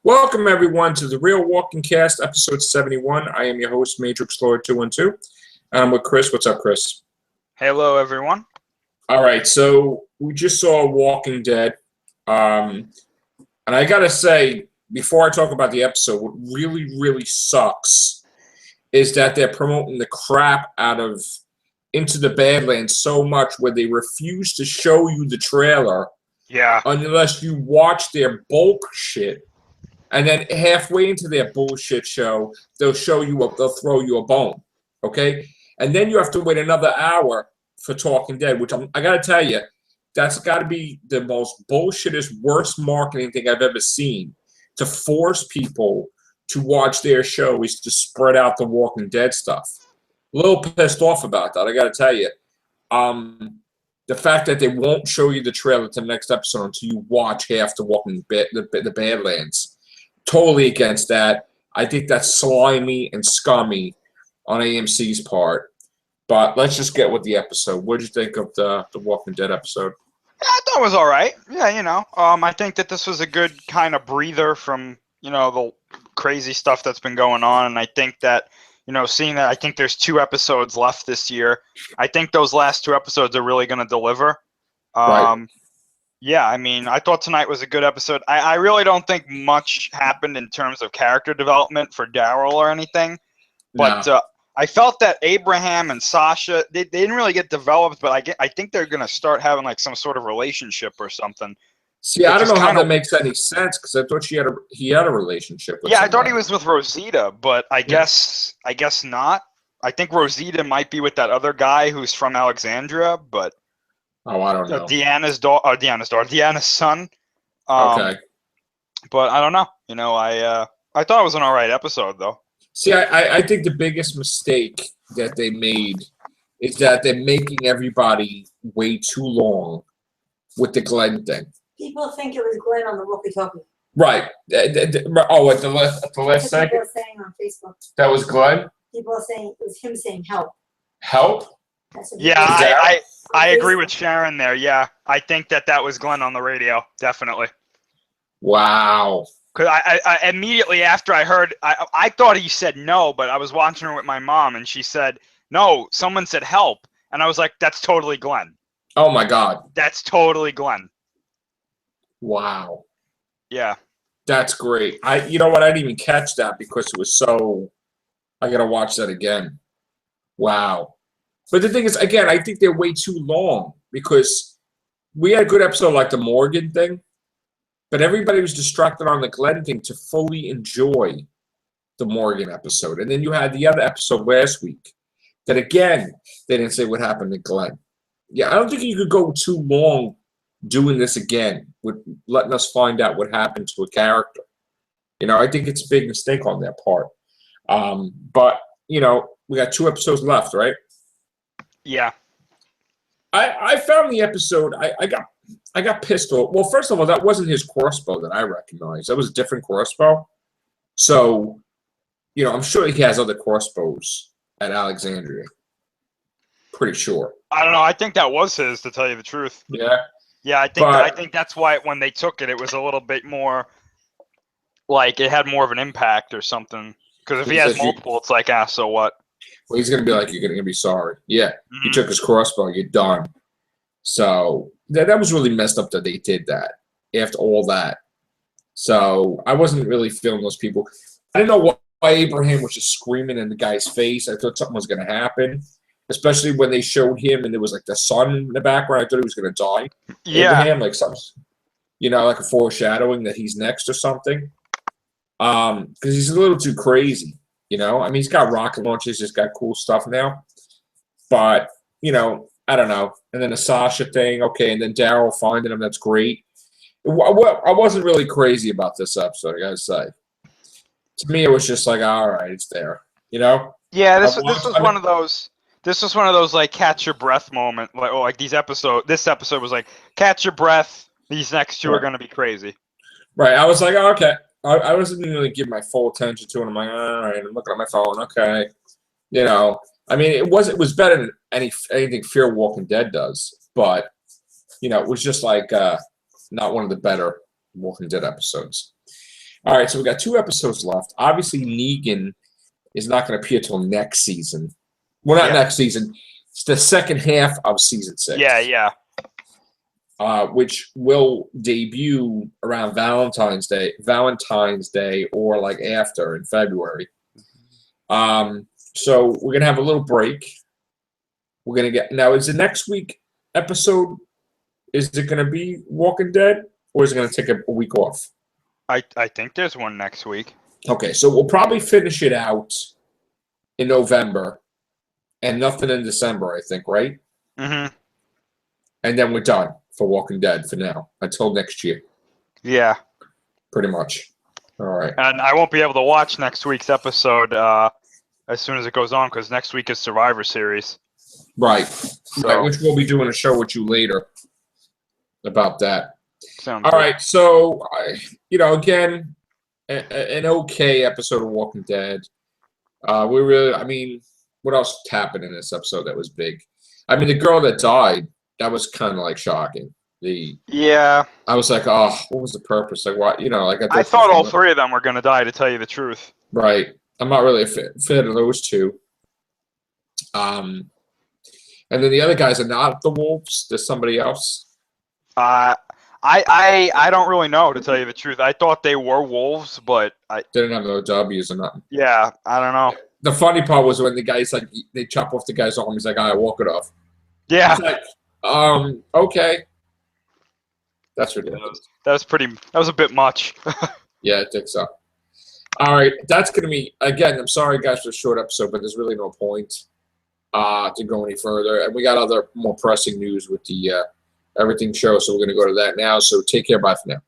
Welcome, everyone, to the Real Walking Cast, episode 71. I am your host, Matrixlord212. I'm with Chris. What's up, Chris? Hello, everyone. All right, so we just saw Walking Dead. And I got to say, before I talk about the episode, what really sucks is that they're promoting the crap out of Into the Badlands so much where they refuse to show you the trailer unless you watch their bulk shit. And then halfway into their bullshit show, they'll throw you a bone, okay? And then you have to wait another hour for Talking Dead, which I got to tell you, that's got to be the most bullshittest, worst marketing thing I've ever seen. To force people to watch their show is to spread out the Walking Dead stuff. A little pissed off about that, I got to tell you. The fact that they won't show you the trailer to the next episode until you watch half the Badlands. Totally against that. I think that's slimy and scummy on AMC's part. But let's just get with the episode. What did you think of the Walking Dead episode? Yeah, I thought it was all right. Yeah, I think that this was a good kind of breather from, the crazy stuff that's been going on. And I think that, seeing that I think there's 2 episodes left this year, I think those last 2 episodes are really going to deliver. Right. Yeah, I thought tonight was a good episode. I really don't think much happened in terms of character development for Daryl or anything. But No. I felt that Abraham and Sasha, they didn't really get developed, but I think they're going to start having like some sort of relationship or something. See, I don't know how that makes any sense because I thought he had a relationship with somebody. I thought he was with Rosita, but I guess not. I think Rosita might be with that other guy who's from Alexandria, but oh, I don't know. Deanna's son. Okay. But I don't know. I thought it was an all right episode, though. See, I think the biggest mistake that they made is that they're making everybody wait too long with the Glenn thing. People think it was Glenn on the walkie-talkie. Right. At the last second? People are saying on Facebook. That was Glenn? People are saying it was him saying help. Help? Yeah, I agree with Sharon there. Yeah, I think that was Glenn on the radio, definitely. Wow. Because I immediately after I heard, I thought he said no, but I was watching her with my mom, and she said, no, someone said help. And I was like, that's totally Glenn. Oh, my God. That's totally Glenn. Wow. Yeah. That's great. You know what? I didn't even catch that because it was so... I got to watch that again. Wow. But the thing is, again, I think they're way too long because we had a good episode like the Morgan thing, but everybody was distracted on the Glenn thing to fully enjoy the Morgan episode. And then you had the other episode last week that, again, they didn't say what happened to Glenn. Yeah, I don't think you could go too long doing this again with letting us find out what happened to a character. I think it's a big mistake on their part. But, we got 2 episodes left, right? Yeah. I found the episode, I got pissed off. Well, first of all, that wasn't his crossbow that I recognized. That was a different crossbow. So, I'm sure he has other crossbows at Alexandria. Pretty sure. I don't know. I think that was his, to tell you the truth. Yeah. Yeah, I think that's why when they took it, it was a little bit more like it had more of an impact or something. Because if he has multiple, it's like, so what? Well, he's going to be like, you're going to be sorry. Yeah, He took his crossbow, you're done. So that was really messed up that they did that after all that. So I wasn't really feeling those people. I didn't know why Abraham was just screaming in the guy's face. I thought something was going to happen, especially when they showed him and there was like the sun in the background. I thought he was going to die. Yeah. Abraham, like something, like a foreshadowing that he's next or something. Because he's a little too crazy. He's got rocket launches, he's got cool stuff now. But, I don't know. And then the Sasha thing, okay, and then Daryl finding him, that's great. I wasn't really crazy about this episode, I gotta say. To me, it was just like, all right, it's there. Yeah, this was one of those. This was one of those like catch your breath moment. Like this episode was like catch your breath. These next 2 are gonna be crazy. Right. I was like, oh, okay. I wasn't really giving my full attention to it. I'm like, all right, I'm looking at my phone. Okay. It was better than anything Fear Walking Dead does, but it was just like not one of the better Walking Dead episodes. All right, so we got 2 episodes left. Obviously, Negan is not going to appear till next season. Well, not next season. It's the second half of season 6. Yeah. Which will debut around Valentine's Day, or like after in February. So we're gonna have a little break. We're gonna get now. Is the next week episode? Is it gonna be Walking Dead, or is it gonna take a week off? I think there's one next week. Okay, so we'll probably finish it out in November, and nothing in December. I think, right? Mm-hmm. And then we're done for Walking Dead for now until next year. Yeah. Pretty much. All right. And I won't be able to watch next week's episode as soon as it goes on because next week is Survivor Series. Right. So, Right. Which we'll be doing a show with you later about that. Sounds All good. right. So, again, an okay episode of Walking Dead. What else happened in this episode that was big? I mean, the girl that died, that was kind of like shocking. Yeah. I was like, oh, what was the purpose? Like, what? I thought all 3 of them were going to die, to tell you the truth. Right. I'm not really a fan of those 2. And then the other guys are not the wolves. There's somebody else. I don't really know, to tell you the truth. I thought they were wolves, but They didn't have no W's or nothing. yeah, I don't know. The funny part was when the guy's like, they chop off the guy's arm. He's like, all right, walk it off. Yeah. He's like, okay. That's ridiculous. That was a bit much. Yeah, I think so. All right, that's going to be, again, I'm sorry, guys, for a short episode, but there's really no point to go any further. And we got other more pressing news with the Everything show, so we're going to go to that now. So take care. Bye for now.